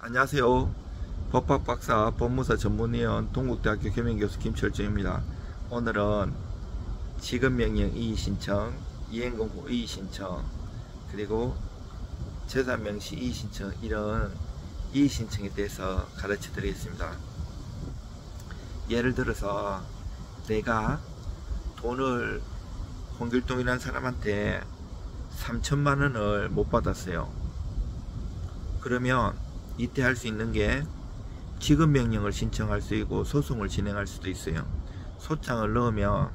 안녕하세요. 법학박사 법무사 전문위원 동국대학교 겸임교수 김철정입니다. 오늘은 지급명령 이의신청, 이행공고 이의신청, 그리고 재산명시 이의신청, 이런 이의신청에 대해서 가르쳐 드리겠습니다. 예를 들어서 내가 돈을 홍길동이라는 사람한테 3천만원을 못 받았어요. 그러면 이때 할 수 있는 게 지급명령을 신청할 수 있고 소송을 진행할 수도 있어요. 소장을 넣으면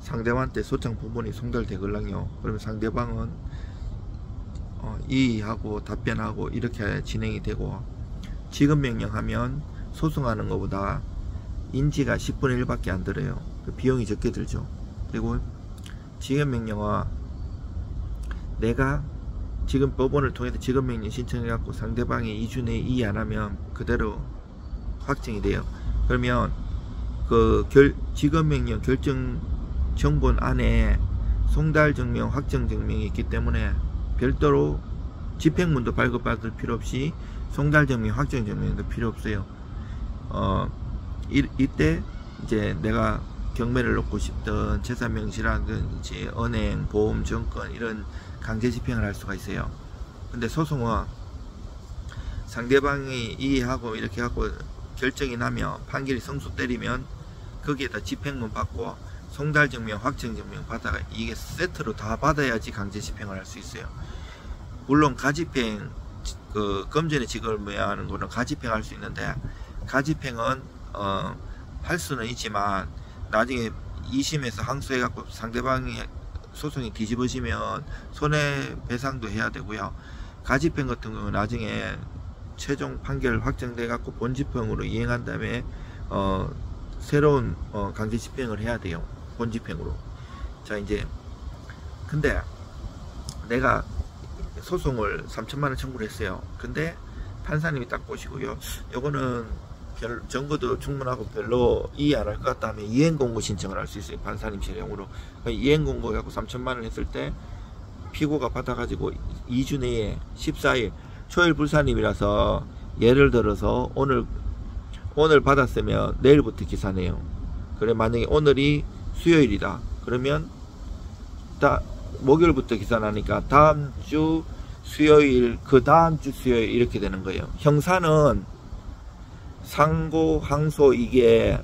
상대방한테 소장 부분이 송달되걸랑요. 그러면 상대방은 이의하고 답변하고 이렇게 진행이 되고, 지급명령 하면 소송하는 것보다 인지가 10분의 1밖에 안 들어요. 비용이 적게 들죠. 그리고 지급명령은 내가 지금 법원을 통해서 지급명령 신청해갖고 상대방이 2주 내에 이의 안하면 그대로 확정이 돼요. 그러면 그 지급명령 결정 정본 안에 송달증명, 확정증명이 있기 때문에 별도로 집행문도 발급받을 필요 없이 송달증명, 확정증명도 필요 없어요. 이때 이제 내가 경매를 놓고 싶던 재산명시라든지 은행, 보험, 증권 이런 강제 집행을 할 수가 있어요. 근데 소송은 상대방이 이의하고 이렇게 하고 결정이 나면 판결이 성수 때리면 거기에다 집행문 받고 송달증명, 확정증명 받아가 이게 세트로 다 받아야지 강제 집행을 할 수 있어요. 물론 가집행, 금전의 직업을 부여하는 거는 가집행 할 수 있는데, 가집행은 할 수는 있지만 나중에 2심에서 항소해갖고 상대방이 소송이 뒤집어지면 손해배상도 해야 되고요. 가집행 같은 경우는 나중에 최종 판결 확정돼 갖고 본집행으로 이행한 다음에 새로운 강제 집행을 해야 돼요. 본집행으로. 자, 이제 근데 내가 소송을 3천만원 청구를 했어요. 근데 판사님이 딱 보시고요, 요거는 증거도 충분하고 별로 이해 안 할 것 같다 하면 이행공고 신청을 할 수 있어요. 판사님 재량으로. 이행공고 갖고 3천만원 했을 때 피고가 받아가지고 2주 내에 14일 초일 불사님이라서, 예를 들어서 오늘 받았으면 내일부터 기산해요. 그래, 만약에 오늘이 수요일이다 그러면 목요일부터 기산하니까 다음 주 수요일, 그 다음 주 수요일 이렇게 되는 거예요. 형사는 상고, 항소, 이게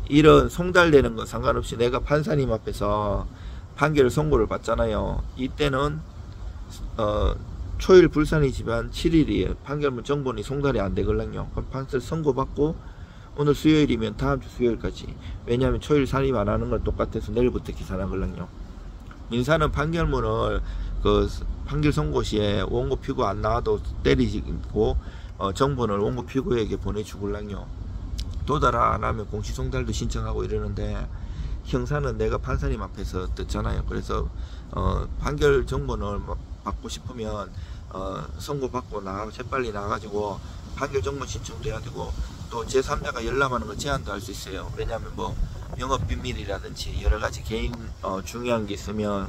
이런 송달되는 거 상관없이 내가 판사님 앞에서 판결 선고를 받잖아요. 이때는 초일 불산이지만 7일이에요. 판결문 정본이 송달이 안 되걸랑요. 그럼 판사 선고받고 오늘 수요일이면 다음 주 수요일까지. 왜냐하면 초일 산입 안 하는 건 똑같아서 내일부터 기산하걸랑요. 민사는 판결문을 판결 선고 시에 원고 피고 안 나와도 때리고 정본을 원고 피고에게 보내주걸랑요. 도달 안 하면 공시송달도 신청하고 이러는데, 형사는 내가 판사님 앞에서 듣잖아요. 그래서 판결 정본을 받고 싶으면 선고 받고 재빨리 나가가지고 판결 정본 신청도 해야 되고, 또 제3자가 열람하는 거 제한도 할 수 있어요. 왜냐하면 뭐 영업비밀이라든지 여러가지 개인 중요한 게 있으면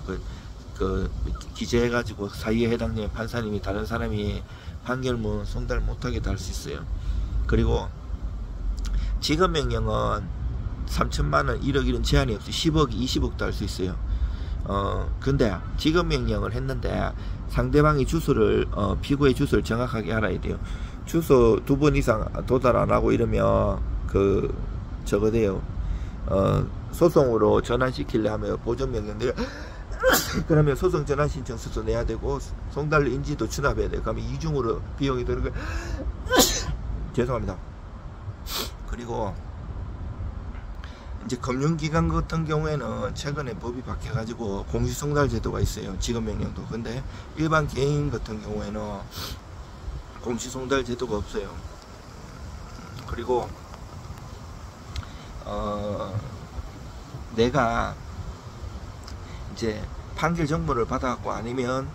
기재해가지고 사유에 해당되는 판사님이 다른 사람이 판결문 송달 못하게 할 수 있어요. 그리고 지급명령은 3천만원, 1억 이런 제한이 없이 10억, 20억도 할 수 있어요. 근데 지급명령을 했는데 상대방이 주소를 피고의 주소를 정확하게 알아야 돼요. 주소 2번 이상 도달 안 하고 이러면 저거 돼요. 소송으로 전환시키려 하면 보존명령 그러면 소송 전환 신청서도 내야 되고 송달 인지도 추납해야 돼요. 그러면 이중으로 비용이 드는 거예요. 죄송합니다. 그리고 이제 금융기관 같은 경우에는 최근에 법이 바뀌어가지고 공시송달 제도가 있어요. 지급명령도. 근데 일반 개인 같은 경우에는 공시송달 제도가 없어요. 그리고 내가 이제 판결 정보를 받아갖고, 아니면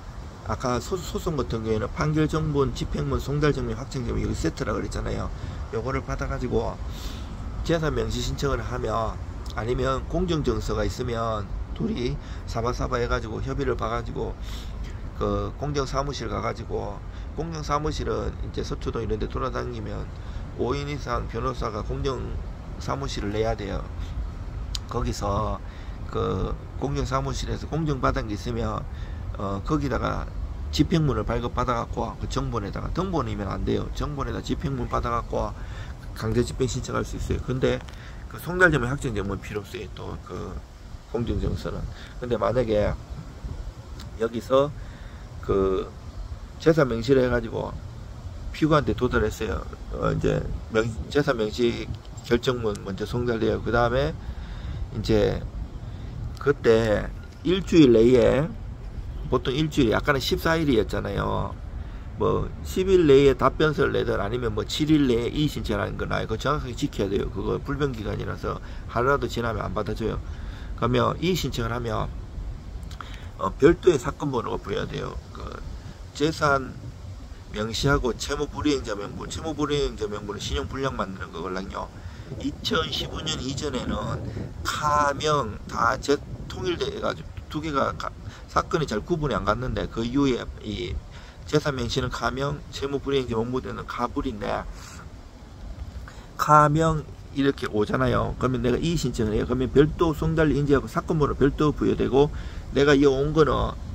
아까 소송 같은 경우에는 판결 정본, 집행문, 송달증명, 확정증명 여기 세트라 그랬잖아요. 요거를 받아가지고 재산명시 신청을 하면, 아니면 공정증서가 있으면 둘이 사바사바 해가지고 협의를 봐가지고 공정사무실 가가지고 공정 사무실은 이제 서초동 이런 데 돌아다니면 5인 이상 변호사가 공정 사무실을 내야 돼요. 거기서 그 공정 사무실에서 공정 받은 게 있으면 거기다가 집행문을 발급받아 갖고 그 정본에다가, 등본이면 안 돼요. 정본에다 집행문 받아 갖고 강제 집행 신청할 수 있어요. 근데 그 송달점의 확정점은 필요 없어요. 또 그 공정정서는. 근데 만약에 여기서 그 재산 명시를 해가지고 피고한테 도달했어요. 이제 재산 명시 결정문 먼저 송달돼요. 그 다음에 이제 그때 일주일 내에, 보통 일주일에 약간은 14일이었잖아요. 뭐 10일 내에 답변서를 내든 아니면 뭐 7일 내에 이의 신청하는 거나 그거 정확하게 지켜야 돼요. 그거 불변기간이라서 하루라도 지나면 안 받아줘요. 그러면 이의 신청을 하면 별도의 사건 번호가 부여야 돼요. 그 재산 명시하고 채무불이행자 명부, 채무불이행자 명부는 신용불량 만드는 거거든요. 2015년 이전에는 가명 다 통일돼 가지고 두 개가 사건이 잘 구분이 안 갔는데, 그 이후에 이 재산 명시는 가명, 채무불이행자 명부되는 가불인데, 가명 이렇게 오잖아요. 그러면 내가 이의 신청을 해요. 그러면 별도 송달 인지하고 사건 번호 별도 부여되고, 내가 이 온 거는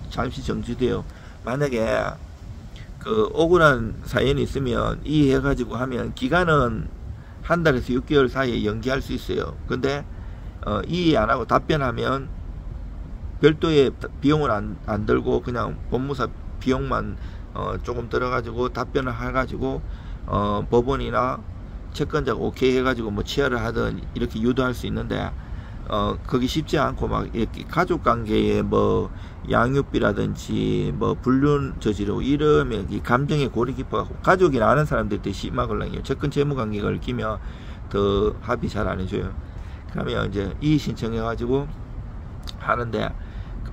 잠시 정지돼요. 만약에 그 억울한 사연이 있으면 이해해가지고 하면 기간은 한 달에서 6개월 사이에 연기할 수 있어요. 근데 이해 안 하고 답변하면 별도의 비용을 안 들고 그냥 법무사 비용만 조금 들어가지고 답변을 해가지고 법원이나 채권자가 오케이 해가지고 뭐 취하를 하든 이렇게 유도할 수 있는데, 거기 쉽지 않고 막 이렇게 가족관계에 뭐 양육비라든지 뭐 불륜 저지르고 이러면 이 감정의 골이 깊어갖고 가족이나 아는 사람들 때 심하거든요. 채권 채무관계가 얽히면 더 합의 잘 안 해줘요. 그러면 이제 이의 신청해가지고 하는데,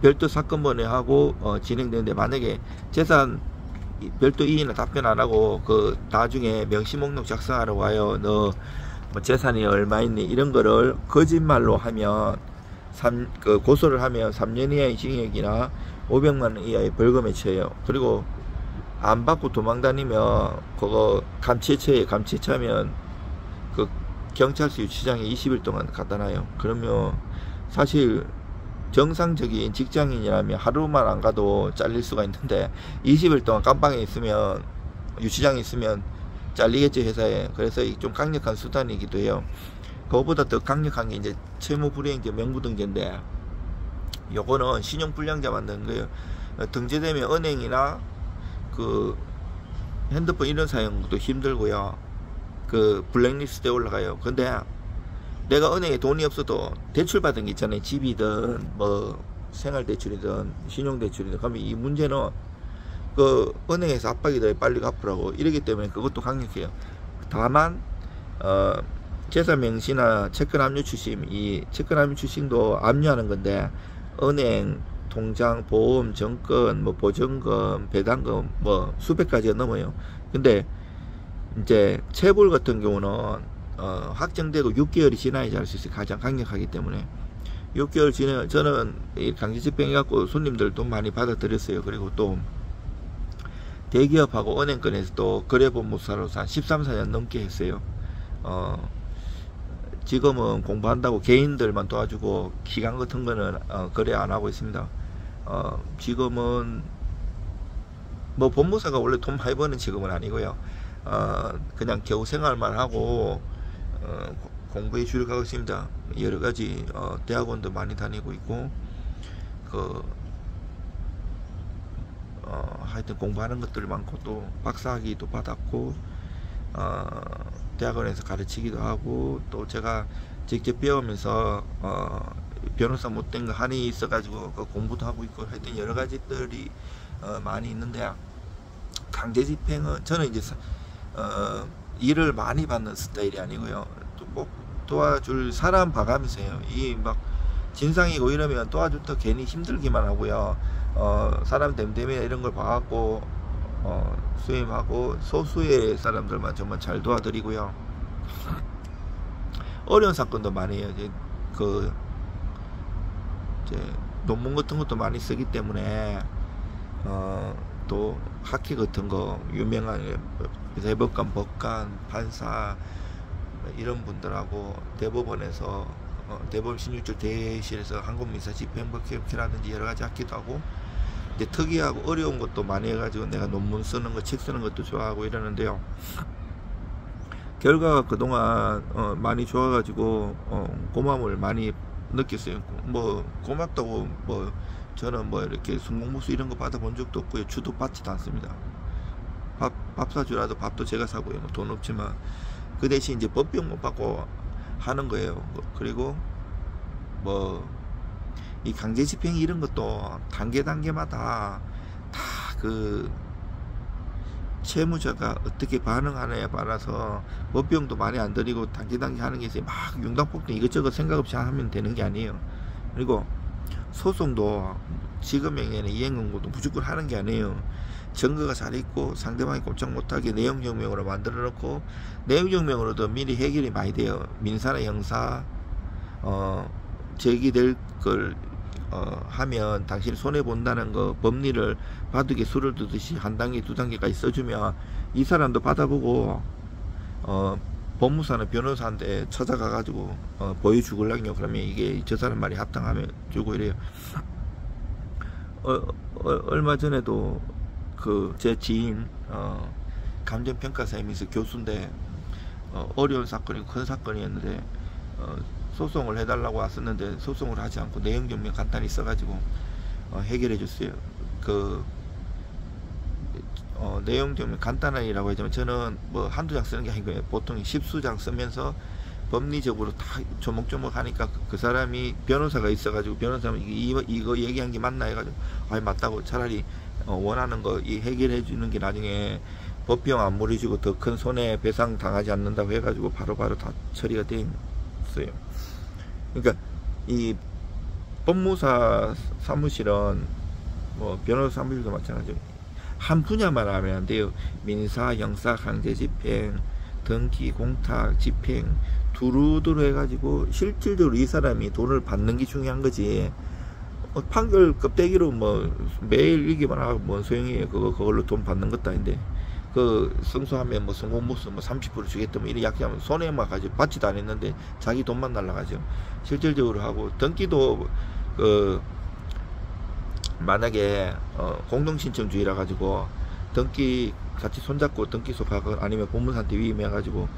별도 사건 번호하고 진행되는데, 만약에 재산 별도 이의는 답변 안 하고 그 나중에 명시 목록 작성하러 와요. 너 뭐 재산이 얼마 있니 이런 거를 거짓말로 하면 그 고소를 하면 3년 이하의 징역이나 500만 원 이하의 벌금에 처해요. 그리고 안 받고 도망다니면 그거 감치처에 감치처면 그 경찰서 유치장에 20일 동안 갖다 놔요. 그러면 사실 정상적인 직장인이라면 하루만 안 가도 잘릴 수가 있는데 20일 동안 깜빵에 있으면, 유치장에 있으면 잘리겠죠, 회사에. 그래서 좀 강력한 수단이기도 해요. 그거보다 더 강력한 게 이제 채무불이행자 명부등재인데, 요거는 신용불량자 만드는 거예요. 등재되면 은행이나 그 핸드폰 이런 사용도 힘들고요. 그 블랙리스트에 올라가요. 근데 내가 은행에 돈이 없어도 대출 받은 게 있잖아요. 집이든 뭐 생활대출이든 신용대출이든. 그러면 이 문제는 그 은행에서 압박이 더 빨리 갚으라고 이러기 때문에 그것도 강력해요. 다만 재산 명시나 채권 압류 추심, 이 채권 압류 추심도 압류하는 건데, 은행, 통장, 보험, 정권, 뭐 보증금, 배당금 뭐 수백 가지가 넘어요. 근데 이제 채불 같은 경우는 확정되고 6개월이 지나야지 할 수 있어요. 가장 강력하기 때문에 6개월 지나, 저는 강제 집행해갖고 손님들 돈 많이 받아들였어요. 그리고 또 대기업하고 은행권에서도 거래법무사로서 한 13, 14년 넘게 했어요. 지금은 공부한다고 개인들만 도와주고 기관 같은 거는 거래 안 하고 있습니다. 지금은 뭐 법무사가 원래 돈 많이 버는 직업은 아니고요. 그냥 겨우 생활만 하고 공부에 주력하고 있습니다. 여러가지 대학원도 많이 다니고 있고, 하여튼 공부하는 것들 많고, 또 박사학위도 받았고, 대학원에서 가르치기도 하고, 또 제가 직접 배우면서 변호사 못된 거 한이 있어 가지고 그 공부도 하고 있고, 하여튼 여러 가지들이 많이 있는데, 강제 집행은 저는 이제 일을 많이 받는 스타일이 아니고요. 또 꼭 도와줄 사람 봐가면서 해요. 이 막 진상이고 이러면 도와줬다 괜히 힘들기만 하고요. 사람 댐댐이나 이런 걸 봐갖고 수임하고, 소수의 사람들만 정말 잘 도와드리고요. 어려운 사건도 많이 해요. 이제 논문 같은 것도 많이 쓰기 때문에 또 학회 같은 거 유명한 대법관, 법관, 판사 이런 분들하고 대법원에서 대법원 신유줄 대실에서 항공민사 집행법회라든지 여러 가지 학기도 하고, 이제 특이하고 어려운 것도 많이 해가지고 내가 논문 쓰는 거, 책 쓰는 것도 좋아하고 이러는데요. 결과가 그동안 많이 좋아가지고 고마움을 많이 느꼈어요. 뭐 고맙다고 뭐 저는 뭐 이렇게 순공무수 이런 거 받아본 적도 없고요. 주도 받지도 않습니다. 밥 사주라도 밥도 제가 사고요. 뭐 돈 없지만 그 대신 이제 법비용 못 받고 하는 거예요. 그리고 뭐 이 강제 집행 이런 것도 단계마다 다 그 채무자가 어떻게 반응하느냐에 따라서 법비용도 많이 안 들이고 단계 하는 게 있어요. 막 융당폭등 이것저것 생각 없이 하면 되는 게 아니에요. 그리고 소송도 지급명예나 이행권고도 무조건 하는 게 아니에요. 증거가 잘 있고 상대방이 꼼짝 못하게 내용증명으로 만들어 놓고, 내용증명으로도 미리 해결이 많이 돼요. 민사나 형사 제기될 걸 하면 당신이 손해본다는 거, 법리를 바둑에 수를 두듯이 한 단계 두 단계까지 써주면 이 사람도 받아보고 법무사는 변호사한테 찾아가 가지고 보여주걸랑요. 그러면 이게 저 사람 말이 합당하면 주고 이래요. 얼마 전에도 그 제 지인 감정평가사님이 교수인데 어려운 사건이고 큰 사건이었는데 소송을 해달라고 왔었는데 소송을 하지 않고 내용증명 간단히 써가지고 해결해 줬어요. 그 내용증명 간단하이라고 하지만 저는 뭐 한두 장 쓰는 게 아니고요. 보통 10수장 쓰면서 법리적으로 다 조목조목 하니까 그 사람이 변호사가 있어가지고 변호사는 이거 얘기한 게 맞나 해가지고 맞다고, 차라리 원하는 거 이 해결해 주는 게 나중에 법비용 안 물어주고 더 큰 손해배상 당하지 않는다고 해가지고 바로바로 다 처리가 돼 있어요. 그러니까 이 법무사 사무실은 뭐 변호사 사무실도 마찬가지고 한 분야만 하면 안 돼요. 민사, 형사, 강제집행, 등기, 공탁, 집행 두루두루 해가지고 실질적으로 이 사람이 돈을 받는 게 중요한 거지. 판결 껍데기로 뭐 매일 읽기만 하고 뭔 소용이에요. 그걸로 돈 받는 것도 아닌데, 그 승소하면 뭐 성공무수 뭐 30% 주겠다 뭐 이렇게 약속하면 손해만 가지고 받지도 않았는데 자기 돈만 날라가죠. 실질적으로 하고, 등기도 그 만약에 공동신청주의라 가지고 등기 같이 손잡고 등기소 가고 아니면 법무사한테 위임해 가지고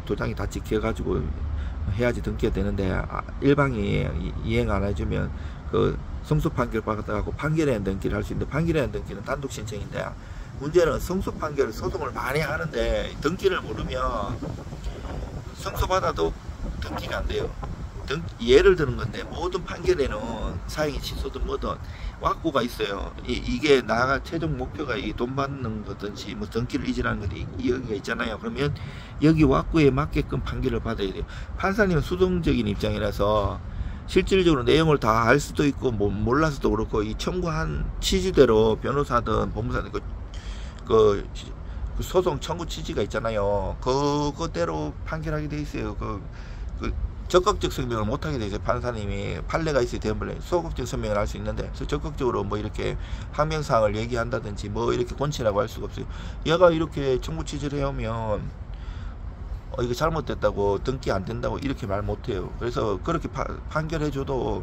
도장이 다 찍혀 가지고 해야지 등기가 되는데, 일방이 이행 안 해주면 그 성소 판결 받아가고 판결에 대한 등기를 할 수 있는데, 판결에 대한 등기는 단독 신청인데 문제는 성소 판결 소송을 많이 하는데 등기를 모르면 성소 받아도 등기가 안 돼요. 예를 드는 건데 모든 판결에는 사형이 취소든 뭐든 왁구가 있어요. 이게 나가 최종 목표가 이 돈 받는 거든지 뭐 등기를 이전하는 것이 여기가 있잖아요. 그러면 여기 왁구에 맞게끔 판결을 받아야 돼요. 판사님은 수동적인 입장이라서 실질적으로 내용을 다 알 수도 있고 뭐 몰라서도 그렇고, 이 청구한 취지대로 변호사든 법무사든 그 소송 청구 취지가 있잖아요. 그거대로 판결하게 돼 있어요. 그 적극적 설명을 못하게 돼 있어요. 판사님이 판례가 있어야 되면 소극적 설명을 할 수 있는데, 적극적으로 뭐 이렇게 항명사항을 얘기한다든지 뭐 이렇게 권치라고 할 수가 없어요. 얘가 이렇게 청구 취지를 해오면 이거 잘못됐다고 등기 안 된다고 이렇게 말 못해요. 그래서 그렇게 판결해줘도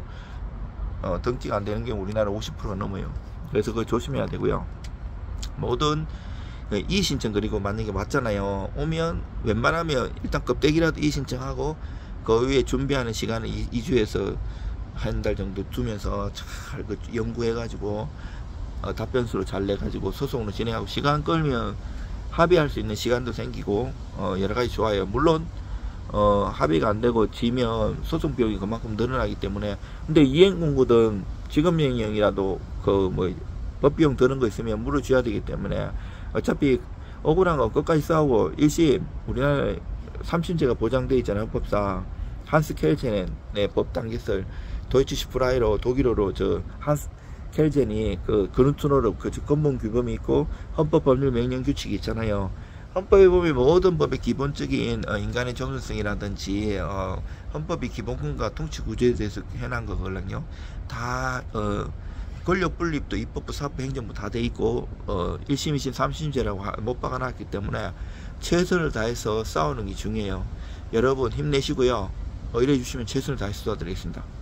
등기가 안 되는 경우 우리나라 50%가 넘어요. 그래서 그거 조심해야 되고요. 모든 이의신청, 그리고 만약에 맞잖아요. 오면 웬만하면 일단 껍데기라도 이의신청하고 그 위에 준비하는 시간을 2주에서 한 달 정도 두면서 잘 연구해가지고 답변수로 잘 내가지고 소송으로 진행하고, 시간 끌면 합의할 수 있는 시간도 생기고 여러가지 좋아요. 물론 합의가 안되고 지면 소송 비용이 그만큼 늘어나기 때문에, 근데 이행공고든 지급명령이라도 그 뭐 법비용 드는 거 있으면 물어줘야 되기 때문에 어차피 억울한 거 끝까지 싸우고, 1심 우리나라에 3심제가 보장되어 있잖아요. 법상 한스 켈젠의 법당기설 도이치슈프라이로 독일어로 저 한스 켈젠이 그 그룬트노르 그 근본 규범이 있고 헌법 법률 명령 규칙이 있잖아요. 헌법에 보면 모든 법의 기본적인 인간의 정신성이라든지 헌법이 기본권과 통치 구조에 대해서 해놓은 거거든요. 다 권력 분립도 입법부, 사법부, 행정부 다 돼 있고 1심, 2심, 3심제라고 못 박아놨기 때문에 최선을 다해서 싸우는 게 중요해요. 여러분 힘내시고요. 이래 주시면 최선을 다해서 도와드리겠습니다.